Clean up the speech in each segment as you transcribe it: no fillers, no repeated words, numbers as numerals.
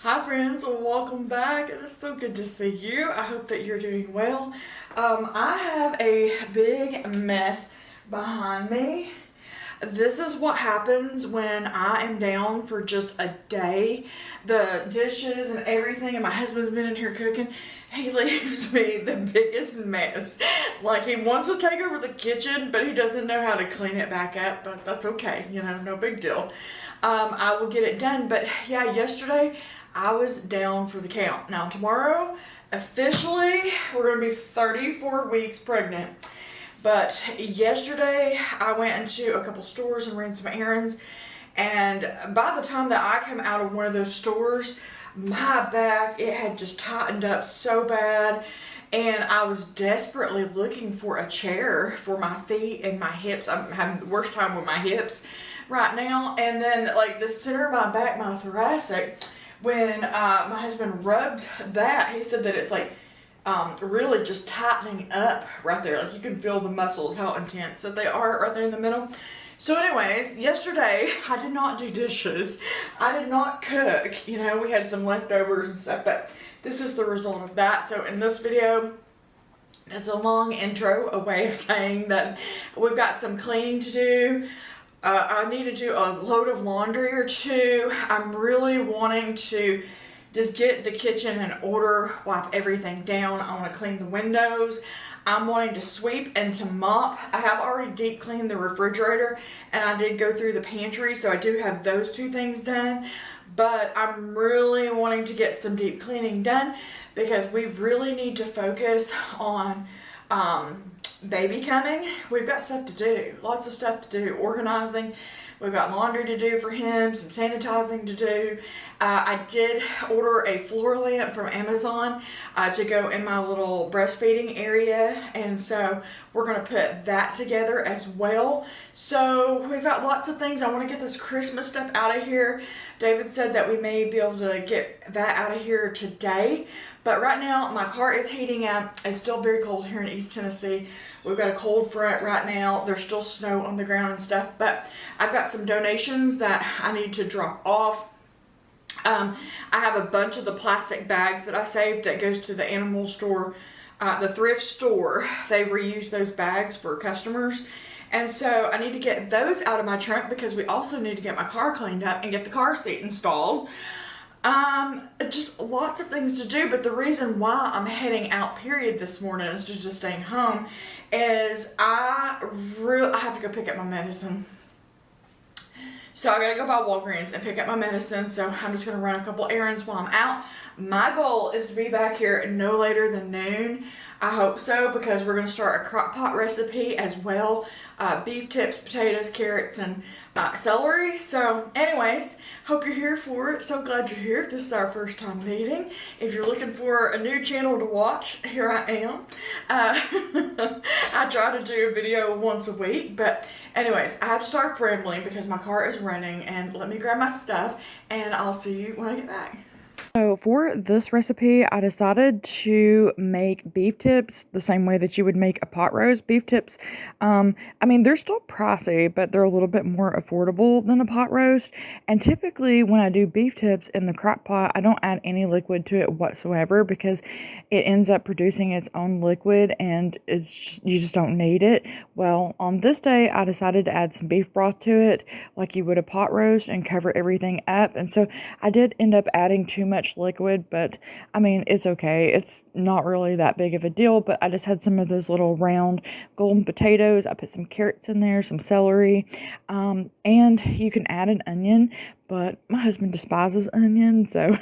Hi friends, welcome back. It is so good to see you. I hope that you're doing well. I have a big mess behind me. This is what happens when I am down for just a day. The dishes and everything, and my husband's been in here cooking. He leaves me the biggest mess. Like, he wants to take over the kitchen, but he doesn't know how to clean it back up, but that's okay, no big deal. I will get it done, but yeah, yesterday I was down for the count. Now tomorrow, officially, we're going to be 34 weeks pregnant. But yesterday, I went into a couple stores and ran some errands. And by the time that I come out of one of those stores, my back, it had just tightened up so bad. And I was desperately looking for a chair for my feet and my hips. I'm having the worst time with my hips right now. And then, like, the center of my back, my thoracic, when my husband rubbed that, he said that it's like really just tightening up right there. Like, you can feel the muscles, how intense that they are right there in the middle. So anyways, yesterday I did not do dishes. I did not cook. We had some leftovers and stuff, but this is the result of that. So in this video, that's a long intro, a way of saying that we've got some cleaning to do. I need to do a load of laundry or two. I'm really wanting to just get the kitchen in order, wipe everything down. I want to clean the windows. I'm wanting to sweep and to mop. I have already deep cleaned the refrigerator, and I did go through the pantry, so I do have those two things done. But I'm really wanting to get some deep cleaning done because we really need to focus on baby coming. We've got stuff to do, lots of stuff to do, organizing. We've got laundry to do for him, some sanitizing to do. I did order a floor lamp from Amazon to go in my little breastfeeding area, and so we're going to put that together as well. So we've got lots of things. I want to get this Christmas stuff out of here. David said that we may be able to get that out of here today. But right now, my car is heating up. It's still very cold here in East Tennessee. We've got a cold front right now. There's still snow on the ground and stuff. But I've got some donations that I need to drop off. I have a bunch of the plastic bags that I saved that goes to the animal store, the thrift store. They reuse those bags for customers. And so I need to get those out of my trunk because we also need to get my car cleaned up and get the car seat installed. Just lots of things to do, but the reason why I'm heading out period this morning instead of just staying home is I have to go pick up my medicine. So I gotta go by Walgreens and pick up my medicine, so I'm just gonna run a couple errands while I'm out. My goal is to be back here no later than noon. I hope so, because we're gonna start a crock pot recipe as well. Beef tips, potatoes, carrots, and celery. So anyways, hope you're here for it. So glad you're here. This is our first time meeting. If you're looking for a new channel to watch, here I am. I try to do a video once a week, but anyways, I have to start rambling because my car is running, and let me grab my stuff and I'll see you when I get back. So for this recipe, I decided to make beef tips the same way that you would make a pot roast. Beef tips, they're still pricey, but they're a little bit more affordable than a pot roast. And typically when I do beef tips in the crock pot, I don't add any liquid to it whatsoever because it ends up producing its own liquid, and you just don't need it. Well, on this day, I decided to add some beef broth to it like you would a pot roast and cover everything up. And so I did end up adding too much liquid, but it's okay. It's not really that big of a deal, but I just had some of those little round golden potatoes. I put some carrots in there, some celery, and you can add an onion, but my husband despises onions, so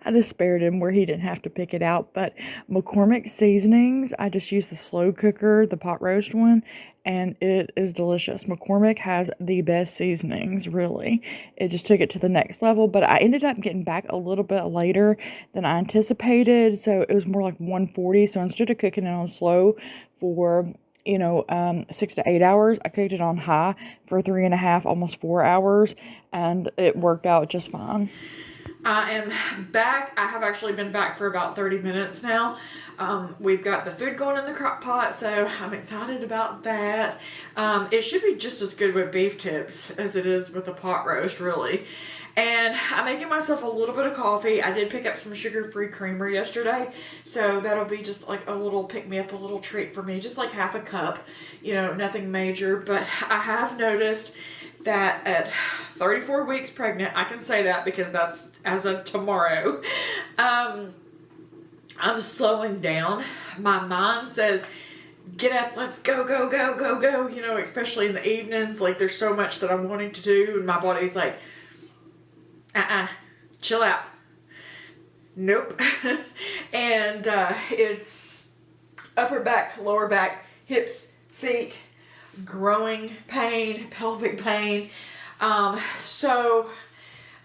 I just spared him where he didn't have to pick it out. But McCormick seasonings, I just used the slow cooker, the pot roast one, and it is delicious. McCormick has the best seasonings, really. It just took it to the next level, but I ended up getting back a little bit later than I anticipated, so it was more like 1:40. So instead of cooking it on slow for 6 to 8 hours, I cooked it on high for 3.5, almost 4 hours, and it worked out just fine. I am back. I have actually been back for about 30 minutes now. We've got the food going in the crock pot, so I'm excited about that. It should be just as good with beef tips as it is with the pot roast, really. And I'm making myself a little bit of coffee. I did pick up some sugar-free creamer yesterday, so that'll be just like a little pick-me-up, a little treat for me, just like half a cup, you know, nothing major. But I have noticed that at 34 weeks pregnant, I can say that because that's as of tomorrow, I'm slowing down. My mind says, get up, let's go, go, go, go, go, you know, especially in the evenings. Like, there's so much that I'm wanting to do, and my body's like, chill out. Nope. And it's upper back, lower back, hips, feet, growing pain, pelvic pain. So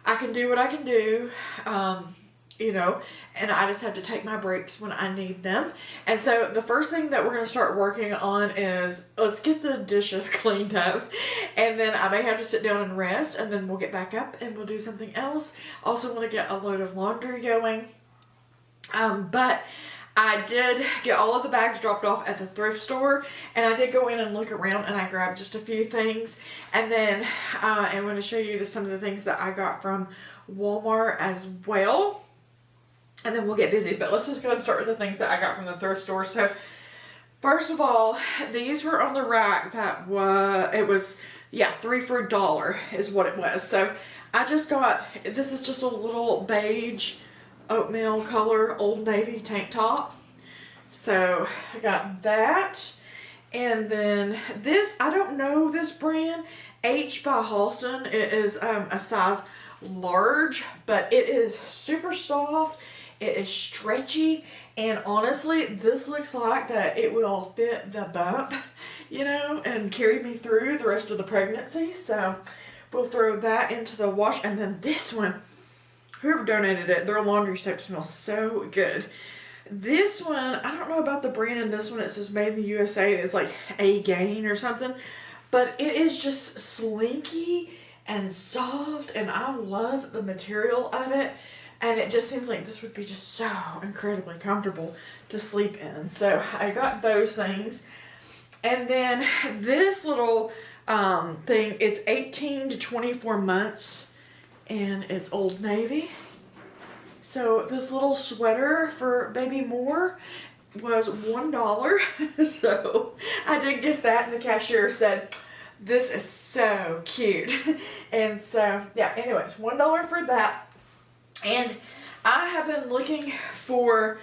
I can do what I can do, you know, and I just have to take my breaks when I need them. And so the first thing that we're going to start working on is, let's get the dishes cleaned up, and then I may have to sit down and rest, and then we'll get back up and we'll do something else. Also want to get a load of laundry going. But I did get all of the bags dropped off at the thrift store, and I did go in and look around, and I grabbed just a few things. And then I'm going to show you some of the things that I got from Walmart as well. And then we'll get busy. But let's just go ahead and start with the things that I got from the thrift store. So first of all, these were on the rack. It was 3 for $1 is what it was. So I just got, this is just a little beige oatmeal color Old Navy tank top. So I got that. And then this, I don't know this brand, H by Halston. It is a size large, but it is super soft. It is stretchy, and honestly, this looks like that it will fit the bump, you know, and carry me through the rest of the pregnancy. So we'll throw that into the wash. And then this one, whoever donated it, their laundry soap smells so good. This one, I don't know about the brand in this one. It says made in the USA. It's like A-Gain or something, but it is just slinky and soft, and I love the material of it. And it just seems like this would be just so incredibly comfortable to sleep in. So I got those things. And then this little thing, it's 18 to 24 months, and it's Old Navy. So this little sweater for baby Moore was $1. So I did get that, and the cashier said, this is so cute. And so, yeah, anyways, $1 for that. And I have been looking for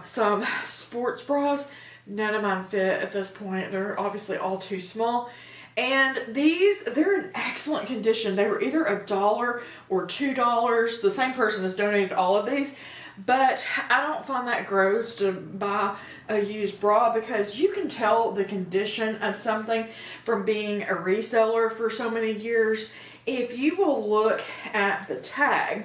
some sports bras. None of mine fit at this point. They're obviously all too small. And these, they're in excellent condition. They were either $1 or $2. The same person has donated all of these. But I don't find that gross to buy a used bra, because you can tell the condition of something from being a reseller for so many years. If you will look at the tag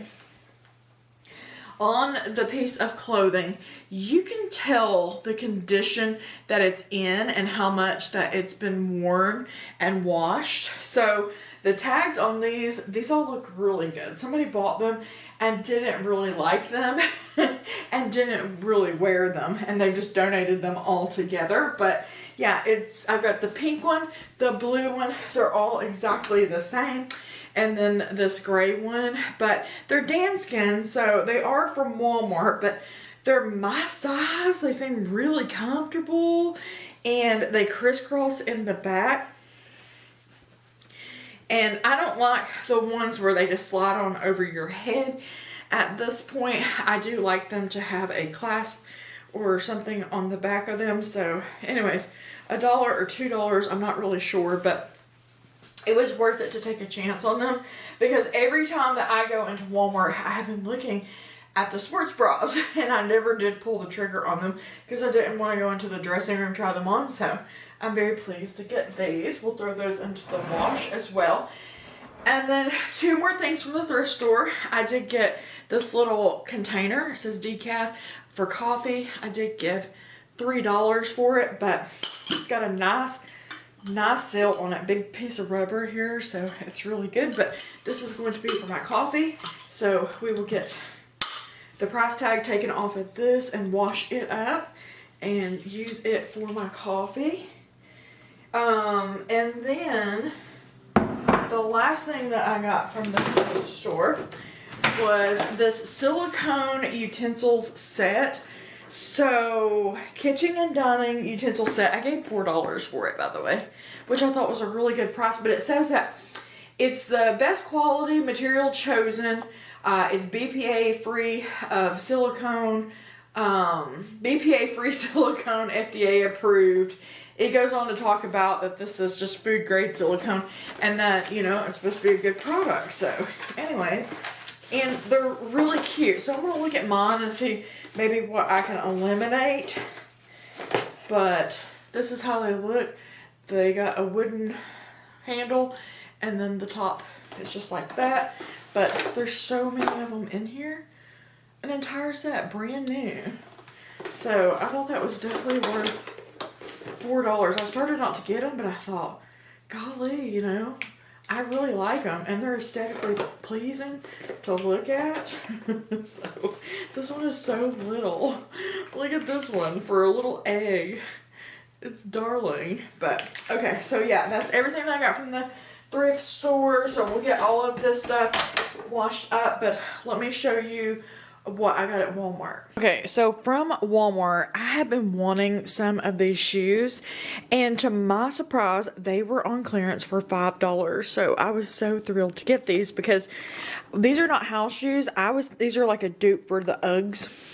on the piece of clothing, you can tell the condition that it's in and how much that it's been worn and washed. So the tags on these all look really good. Somebody bought them and didn't really like them and didn't really wear them, and they just donated them all together. But yeah, I've got the pink one, the blue one, they're all exactly the same. And then this gray one, but they're Danskin, so they are from Walmart, but they're my size. They seem really comfortable, and they crisscross in the back. And I don't like the ones where they just slide on over your head. At this point, I do like them to have a clasp or something on the back of them. So anyways, $1 or $2, I'm not really sure, but it was worth it to take a chance on them, because every time that I go into Walmart, I have been looking at the sports bras, and I never did pull the trigger on them because I didn't want to go into the dressing room, try them on. So I'm very pleased to get these. We'll throw those into the wash as well. And then 2 more things from the thrift store. I did get this little container. It says decaf for coffee. I did give $3 for it, but it's got a nice seal on it, big piece of rubber here, so it's really good. But this is going to be for my coffee, so we will get the price tag taken off of this and wash it up and use it for my coffee. And then the last thing that I got from the thrift store was this silicone utensils set. So, kitchen and dining utensil set. I gave $4 for it, by the way, which I thought was a really good price. But it says that it's the best quality material chosen. It's BPA free of silicone, BPA free silicone, FDA approved. It goes on to talk about that this is just food grade silicone and that, you know, it's supposed to be a good product. So, anyways, and they're really cute. So I'm going to look at mine and see maybe what I can eliminate. But this is how they look. They got a wooden handle and then the top is just like that. But there's so many of them in here. An entire set, brand new. So I thought that was definitely worth $4. I started not to get them, but I thought, golly, you know, I really like them and they're aesthetically pleasing to look at. So this one is so little. Look at this one for a little egg. It's darling. But okay, so yeah, that's everything that I got from the thrift store. So we'll get all of this stuff washed up, but let me show you what I got at Walmart. Okay, so from Walmart, I have been wanting some of these shoes, and to my surprise, they were on clearance for $5. So I was so thrilled to get these because these are not house shoes. These are like a dupe for the Uggs.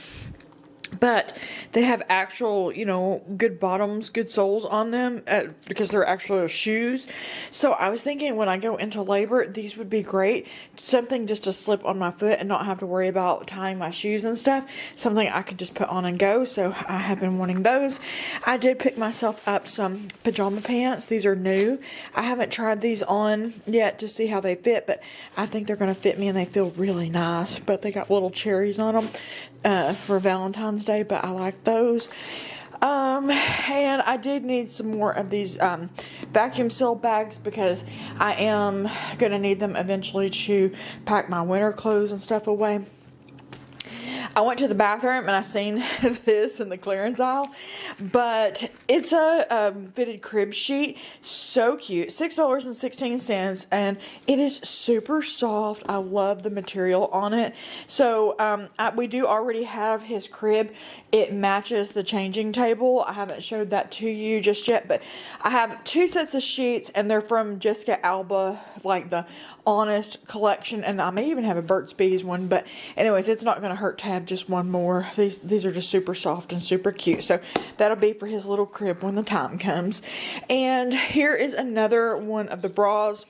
But they have actual, you know, good bottoms, good soles on them because they're actual shoes. So I was thinking when I go into labor, these would be great. Something just to slip on my foot and not have to worry about tying my shoes and stuff. Something I can just put on and go. So I have been wanting those. I did pick myself up some pajama pants. These are new. I haven't tried these on yet to see how they fit, but I think they're going to fit me and they feel really nice. But they got little cherries on them for Valentine's Day, but I like those. And I did need some more of these vacuum seal bags because I am going to need them eventually to pack my winter clothes and stuff away. I went to the bathroom and I seen this in the clearance aisle, but it's a fitted crib sheet. So cute. $6.16, and it is super soft. I love the material on it. So we do already have his crib. It matches the changing table. I haven't showed that to you just yet, but I have 2 sets of sheets, and they're from Jessica Alba, like the Honest collection, and I may even have a Burt's Bees one, but anyways, it's not going to hurt to have just one more. These are just super soft and super cute, so that'll be for his little crib when the time comes. And here is another one of the bras.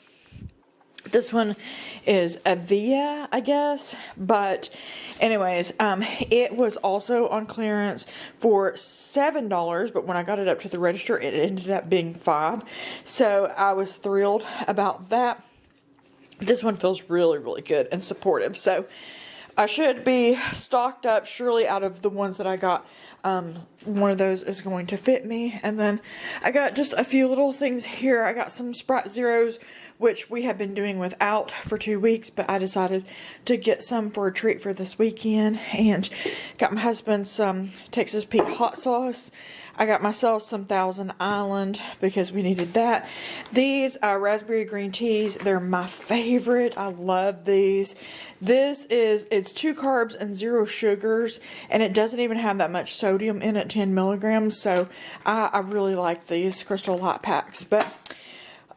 This one is Avia, I guess, but anyways, it was also on clearance for $7, but when I got it up to the register, it ended up being $5, so I was thrilled about that. This one feels really, really good and supportive. So I should be stocked up surely out of the ones that I got. One of those is going to fit me. And then I got just a few little things here. I got some Sprite Zeros, which we have been doing without for 2 weeks, but I decided to get some for a treat for this weekend. And got my husband some Texas Pete hot sauce. I got myself some Thousand Island because we needed that. These raspberry green teas, they're my favorite. I love these. It's 2 carbs and 0 sugars, and it doesn't even have that much sodium in it, 10 milligrams. So I really like these Crystal Light packs. But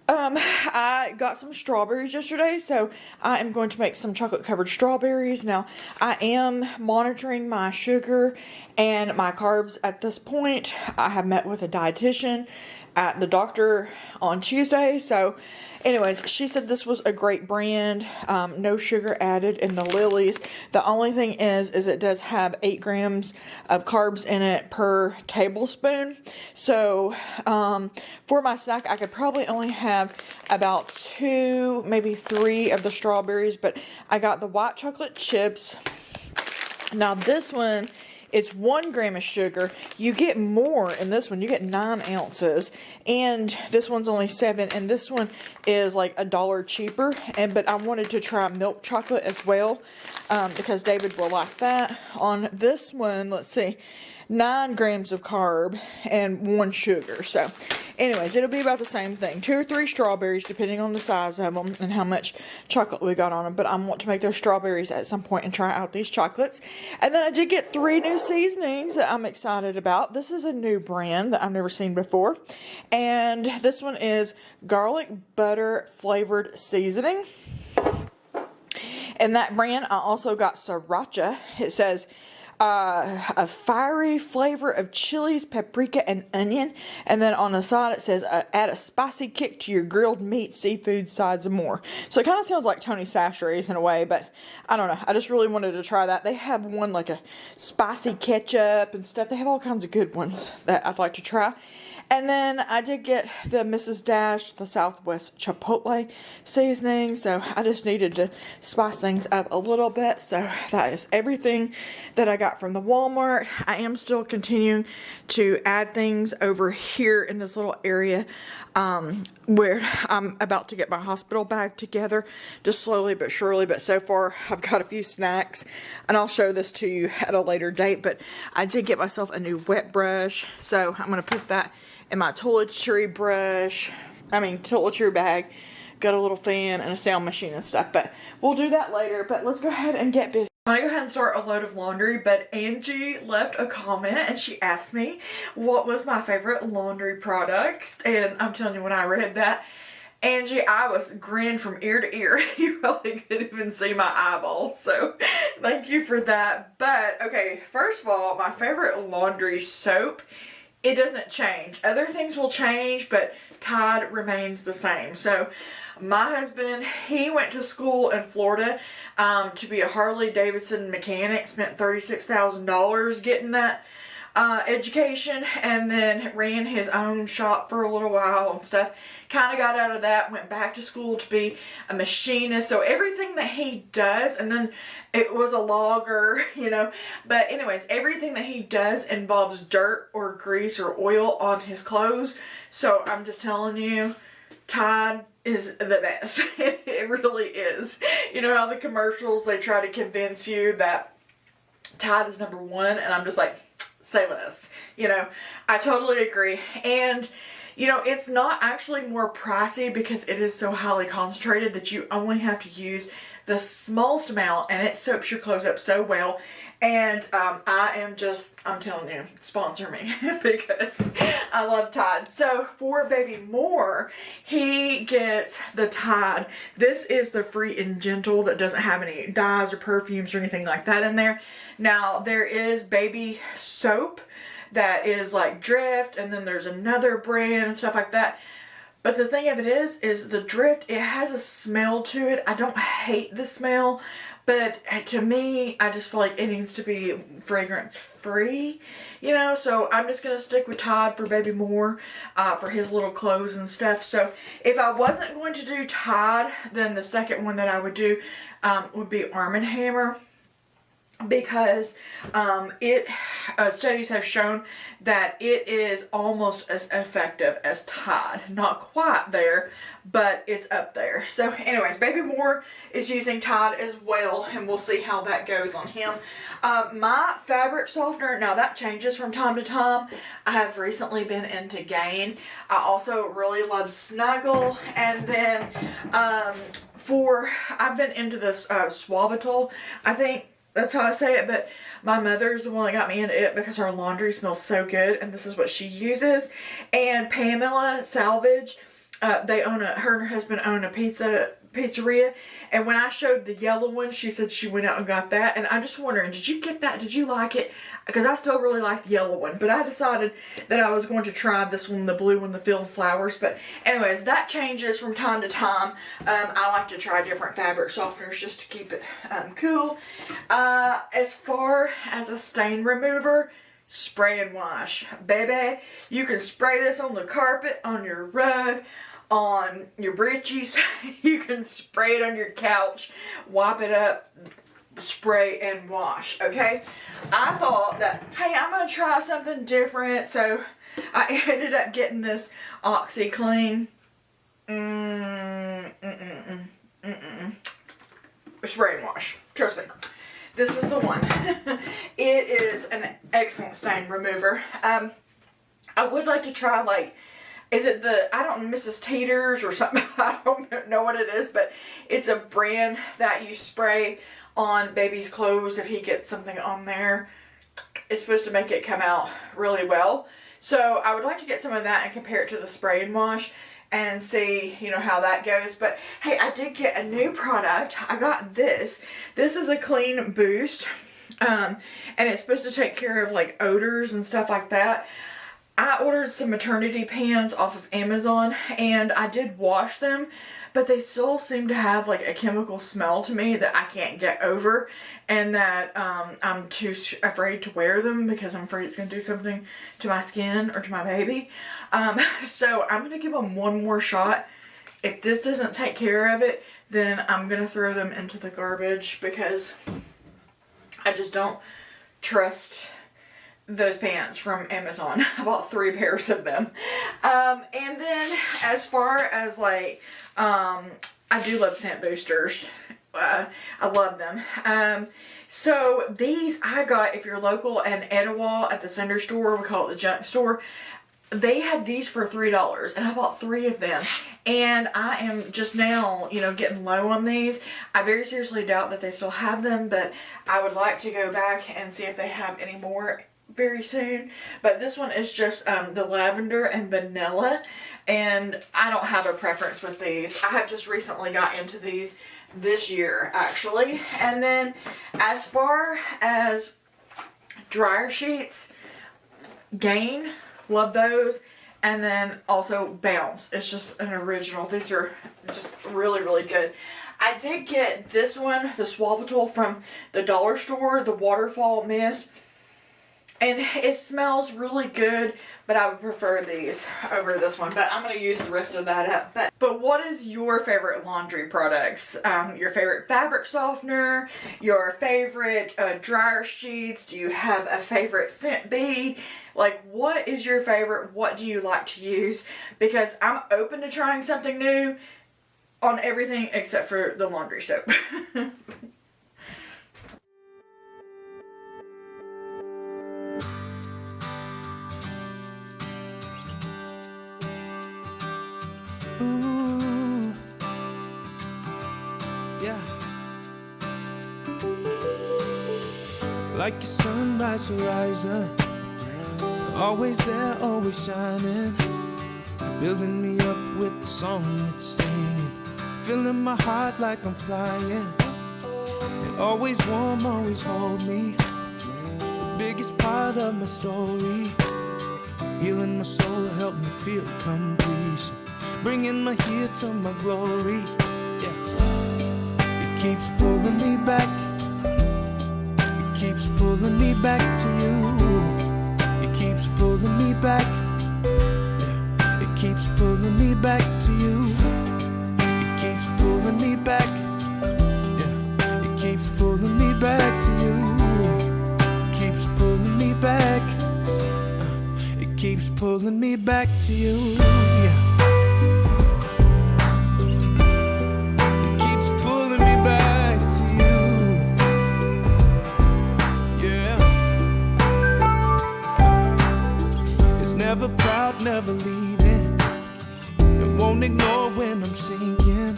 I got some strawberries yesterday, so I am going to make some chocolate covered strawberries. Now, I am monitoring my sugar and my carbs at this point. I have met with a dietitian at the doctor on Tuesday, so anyways, she said this was a great brand, no sugar added in the lilies. The only thing is it does have 8 grams of carbs in it per tablespoon. So for my snack, I could probably only have about 2, maybe 3 of the strawberries, but I got the white chocolate chips. Now this one, it's 1 gram of sugar. You get more in this one. You get 9 ounces. And this one's only 7. And this one is like $1 cheaper. But I wanted to try milk chocolate as well. Because David will like that. On this one, let's see, 9 grams of carb and 1 sugar. So Anyways, it'll be about the same thing. 2 or 3 strawberries, depending on the size of them and how much chocolate we got on them. But I want to make those strawberries at some point and try out these chocolates. And then I did get 3 new seasonings that I'm excited about. This is a new brand that I've never seen before. And this one is garlic butter flavored seasoning. And that brand, I also got sriracha. It says a fiery flavor of chilies, paprika, and onion. And then on the side it says add a spicy kick to your grilled meat, seafood, sides, and more. So it kind of sounds like Tony Chachere's in a way, but I don't know. I just really wanted to try that. They have one like a spicy ketchup and stuff. They have all kinds of good ones that I'd like to try. And then I did get the Mrs. Dash, the Southwest Chipotle seasoning. So I just needed to spice things up a little bit. So that is everything that I got from the Walmart. I am still continuing to add things over here in this little area where I'm about to get my hospital bag together. Just slowly but surely. But so far I've got a few snacks. And I'll show this to you at a later date. But I did get myself a new wet brush. So I'm going to put that in my toiletry bag. Got a little fan and a sound machine and stuff, but we'll do that later. But let's go ahead and get busy. I'm gonna go ahead and start a load of laundry, but Angie left a comment and she asked me what was my favorite laundry products, and I'm telling you, when I read that, Angie, I was grinning from ear to ear. You probably couldn't even see my eyeballs, so thank you for that. But okay, first of all, my favorite laundry soap, it doesn't change. Other things will change, but Tide remains the same. So my husband, he went to school in Florida to be a Harley Davidson mechanic, spent $36,000 getting that education, and then ran his own shop for a little while and stuff. Kind of got out of that, went back to school to be a machinist. So everything that he does, and then it was a logger, you know. But anyways, everything that he does involves dirt or grease or oil on his clothes. So I'm just telling you, Tide is the best. It really is. You know how the commercials, they try to convince you that Tide is number one, and I'm just like, say less. You know, I totally agree. And you know, it's not actually more pricey because it is so highly concentrated that you only have to use the smallest amount, and it soaks your clothes up so well. And I'm telling you, sponsor me because I love Tide. So for Baby Moore, he gets the Tide. This is the Free and Gentle that doesn't have any dyes or perfumes or anything like that in there. Now, there is baby soap that is like Drift, and then there's another brand and stuff like that. But the thing of it is the Drift, it has a smell to it. I don't hate the smell, but to me, I just feel like it needs to be fragrance free, you know. So I'm just going to stick with Tide for Baby Moore for his little clothes and stuff. So if I wasn't going to do Tide, then the second one that I would do would be Arm & Hammer. Because studies have shown that it is almost as effective as Tide. Not quite there, but it's up there. So anyways, Baby Moore is using Tide as well, and we'll see how that goes on him. My fabric softener, now that changes from time to time. I have recently been into Gain. I also really love Snuggle, and then I've been into this Suavitel, I think that's how I say it, but my mother's the one that got me into it because her laundry smells so good, and this is what she uses. And Pamela Salvage, her and her husband own a pizzeria, and when I showed the yellow one, she said she went out and got that. And I'm just wondering, did you get that? Did you like it? Because I still really like the yellow one, but I decided that I was going to try this one, the blue one, the Field Flowers. But anyways, that changes from time to time. I like to try different fabric softeners just to keep it cool. As far as a stain remover, spray and wash. Baby, you can spray this on the carpet, on your rug, on your britches. You can spray it on your couch, wipe it up, spray and wash. Okay, I thought that, hey, I'm gonna try something different, so I ended up getting this OxyClean spray and wash. Trust me, this is the one. It is an excellent stain remover. I would like to try like is it the, I don't know, Mrs. Teeter's or something. I don't know what it is, but it's a brand that you spray on baby's clothes if he gets something on there. It's supposed to make it come out really well. So I would like to get some of that and compare it to the spray and wash and see, you know, how that goes. But hey, I did get a new product. I got this. This is a clean boost. And it's supposed to take care of like odors and stuff like that. I ordered some maternity pants off of Amazon and I did wash them, but they still seem to have like a chemical smell to me that I can't get over, and that I'm too afraid to wear them because I'm afraid it's going to do something to my skin or to my baby. So I'm going to give them one more shot. If this doesn't take care of it, then I'm going to throw them into the garbage because I just don't trust those pants from Amazon. I bought 3 pairs of them. And then as far as like, I do love scent boosters. I love them. So these I got, if you're local in Etowah at the Center store, we call it the junk store. They had these for $3 and I bought 3 of them, and I am just now, you know, getting low on these. I very seriously doubt that they still have them, but I would like to go back and see if they have any more very soon. But this one is just the lavender and vanilla, and I don't have a preference with these. I have just recently got into these this year actually. And then as far as dryer sheets, Gain, love those. And then also Bounce, it's just an original. These are just really, really good. I did get this one, the Suavitel from the dollar store, the waterfall mist. And it smells really good, but I would prefer these over this one. But I'm going to use the rest of that up. But what is your favorite laundry products? Your favorite fabric softener? Your favorite dryer sheets? Do you have a favorite scent bead? Like, what is your favorite? What do you like to use? Because I'm open to trying something new on everything except for the laundry soap. Ooh, yeah. Like a sunrise horizon, always there, always shining, building me up with the song it's singing, filling my heart like I'm flying, and always warm, always hold me, the biggest part of my story, healing my soul, help me feel completion, bringing my here to my glory, yeah. It keeps pulling me back, it keeps pulling me back to you, it keeps pulling me back, yeah. It keeps pulling me back to you, it keeps pulling me back, yeah. It keeps pulling me back to you, it keeps pulling me back, it keeps pulling me back to you, yeah. Never proud, never leaving. It won't ignore when I'm sinking.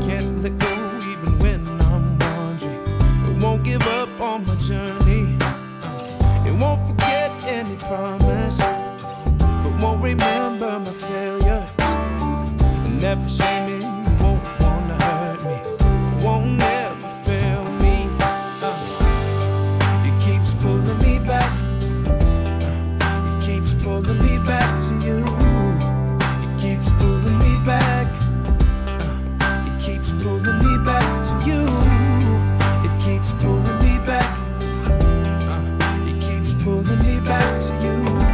Can't let go even when I'm wandering. It won't give up on my journey. It won't forget any promise, but won't remember my failure. And never shame me, won't wanna hurt me, won't never fail me. It keeps pulling me back, keeps pulling me back to you. It keeps pulling me back. It keeps pulling me back to you. It keeps pulling me back. It keeps pulling me back to you.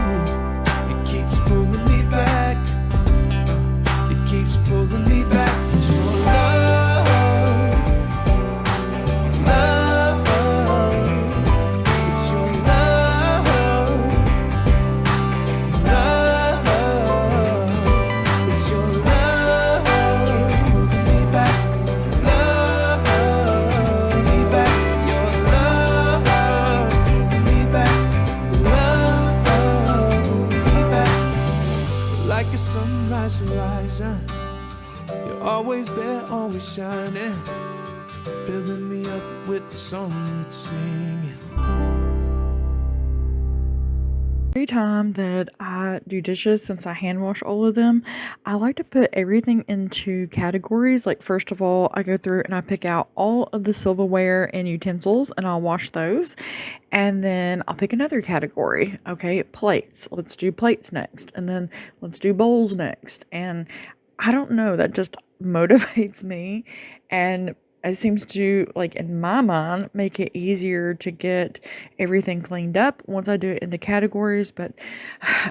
always shining, building me up with the song it's singing. Every time that I do dishes, since I hand wash all of them, I like to put everything into categories. Like, first of all, I go through and I pick out all of the silverware and utensils and I'll wash those. And then I'll pick another category. Okay, plates. Let's do plates next. And then let's do bowls next. And I don't know, that just motivates me. And it seems to, like, in my mind, make it easier to get everything cleaned up once I do it into categories. But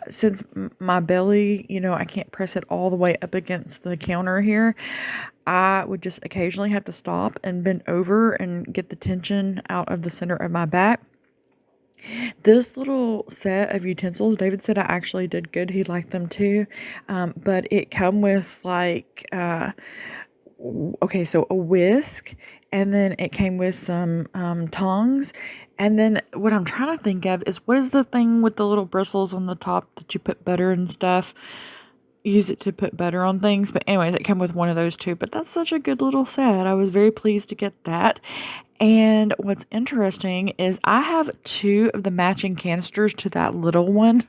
since my belly, I can't press it all the way up against the counter here, I would just occasionally have to stop and bend over and get the tension out of the center of my back. This little set of utensils, David said I actually did good. He liked them too. But it come with like, okay, so a whisk, and then it came with some tongs. And then what I'm trying to think of is, what is the thing with the little bristles on the top that you put butter and stuff? Use it to put butter on things. But anyways, it came with one of those too. But that's such a good little set. I was very pleased to get that. And what's interesting is I have 2 of the matching canisters to that little one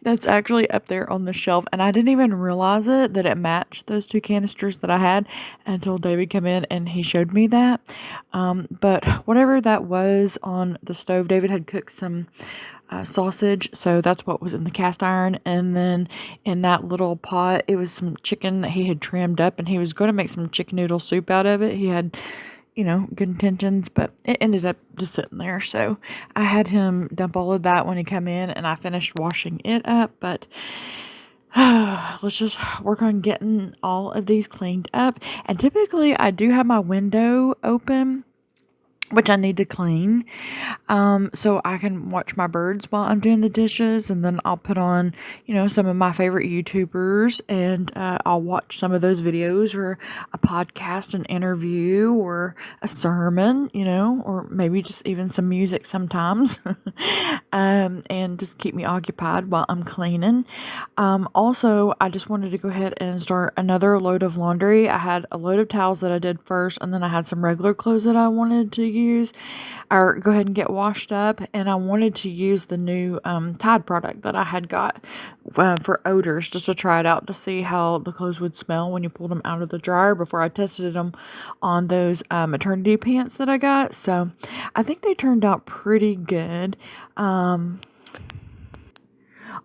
that's actually up there on the shelf. And I didn't even realize that it matched those 2 canisters that I had until David came in and he showed me that. But whatever that was on the stove, David had cooked some sausage, so that's what was in the cast iron. And then in that little pot, it was some chicken that he had trimmed up, and he was going to make some chicken noodle soup out of it. He had good intentions, but it ended up just sitting there. So I had him dump all of that when he came in, and I finished washing it up. But let's just work on getting all of these cleaned up. And typically I do have my window open, which I need to clean, so I can watch my birds while I'm doing the dishes. And then I'll put on, some of my favorite YouTubers, and I'll watch some of those videos, or a podcast, an interview, or a sermon, or maybe just even some music sometimes, and just keep me occupied while I'm cleaning. Also, I just wanted to go ahead and start another load of laundry. I had a load of towels that I did first, and then I had some regular clothes that I wanted to use or go ahead and get washed up. And I wanted to use the new Tide product that I had got for odors, just to try it out to see how the clothes would smell when you pulled them out of the dryer, before I tested them on those maternity pants that I got. So I think they turned out pretty good,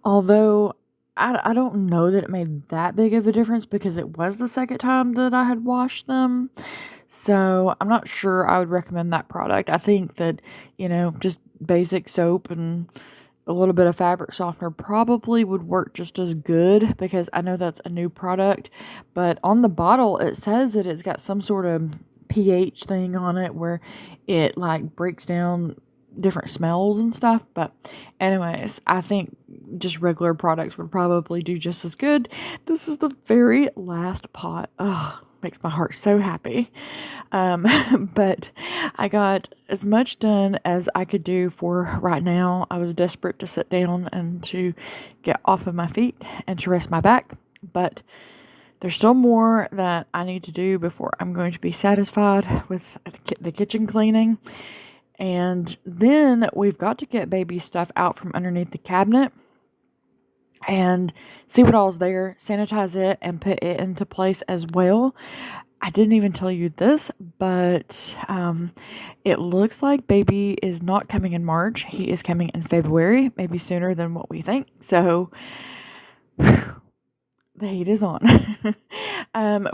although I don't know that it made that big of a difference, because it was the second time that I had washed them. So I'm not sure I would recommend that product. I think that, just basic soap and a little bit of fabric softener probably would work just as good, because I know that's a new product. But on the bottle, it says that it's got some sort of pH thing on it where it like breaks down different smells and stuff. But anyways, I think just regular products would probably do just as good. This is the very last pot. Ugh, makes my heart so happy. But I got as much done as I could do for right now. I was desperate to sit down and to get off of my feet and to rest my back, but there's still more that I need to do before I'm going to be satisfied with the kitchen cleaning. And then we've got to get baby stuff out from underneath the cabinet and see what all's there, sanitize it, and put it into place as well. I didn't even tell you this, but it looks like baby is not coming in March. He is coming in February, maybe sooner than what we think. So the heat is on.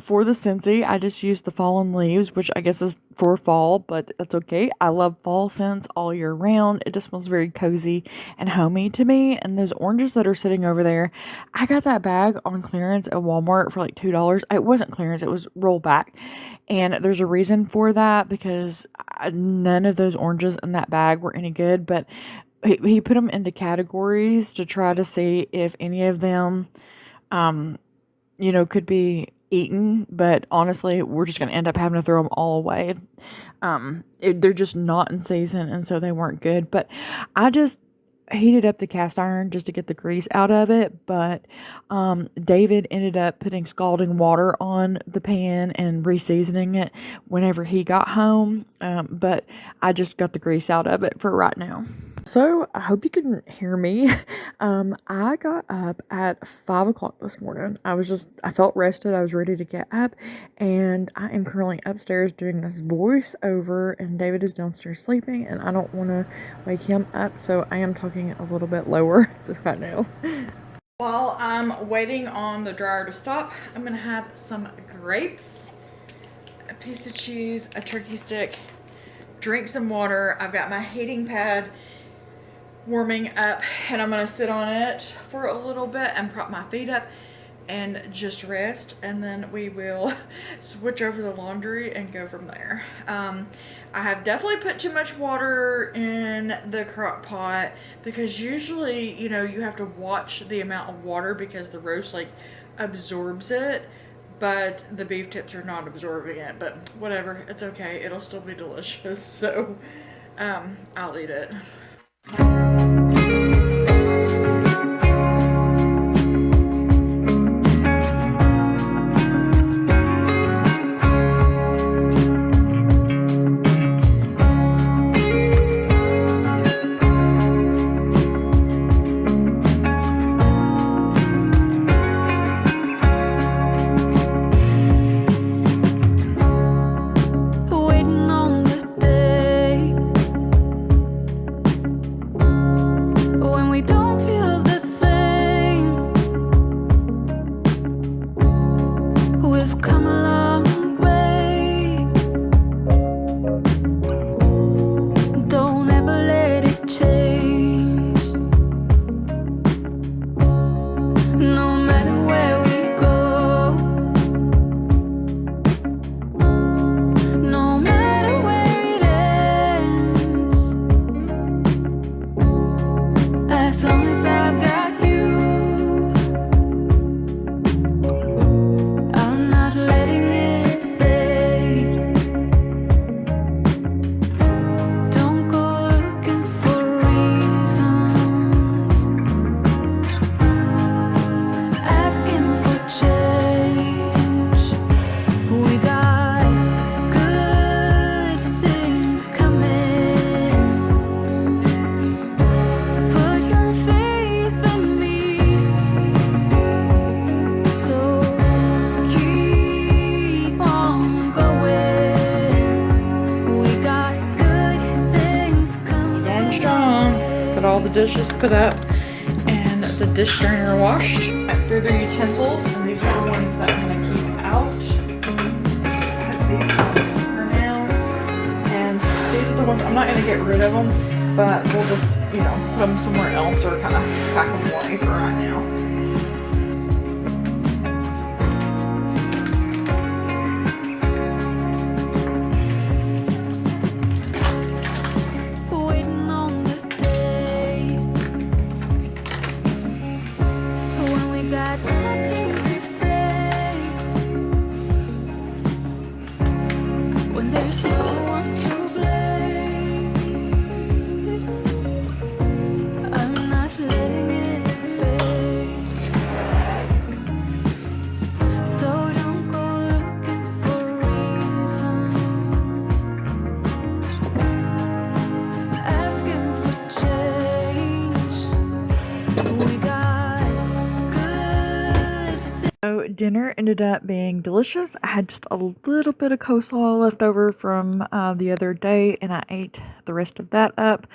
For the Scentsy, I just used the fallen leaves, which I guess is for fall, but that's okay. I love fall scents all year round. It just smells very cozy and homey to me. And those oranges that are sitting over there, I got that bag on clearance at Walmart for like $2. It wasn't clearance, it was rollback. And there's a reason for that, because none of those oranges in that bag were any good, but he put them into categories to try to see if any of them could be eaten, but honestly, we're just going to end up having to throw them all away. They're just not in season, and so they weren't good. But I just heated up the cast iron just to get the grease out of it, but David ended up putting scalding water on the pan and reseasoning it whenever he got home. But I just got the grease out of it for right now. So I hope you can hear me. I got up at 5 o'clock this morning. I felt rested. I was ready to get up, and I am currently upstairs doing this voiceover, and David is downstairs sleeping, and I don't want to wake him up, so I am talking a little bit lower right now. While I'm waiting on the dryer to stop, I'm gonna have some grapes, a piece of cheese, a turkey stick, drink some water. I've got my heating pad warming up, and I'm gonna sit on it for a little bit and prop my feet up and just rest, and then we will switch over the laundry and go from there. I have definitely put too much water in the crock pot, because usually, you know, you have to watch the amount of water because the roast like absorbs it, but the beef tips are not absorbing it. But whatever, it's okay, it'll still be delicious. So I'll eat it. All the dishes put up and the dish strainer washed. Through the utensils, and these are the ones that I'm going to keep out. Put these on for now. And these are the ones, I'm not going to get rid of them, but we'll just, you know, put them somewhere else or kind of pack them away for right now. So dinner ended up being delicious. I had just a little bit of coleslaw left over from the other day, and I ate the rest of that up.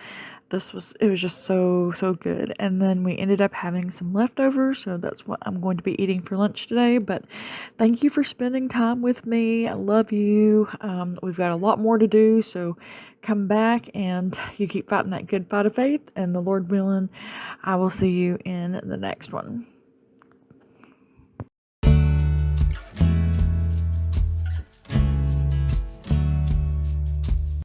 It was just so good. And then we ended up having some leftovers, so that's what I'm going to be eating for lunch today. But thank you for spending time with me. I love you. We've got a lot more to do, so come back and you keep fighting that good fight of faith, and the Lord willing, I will see you in the next one.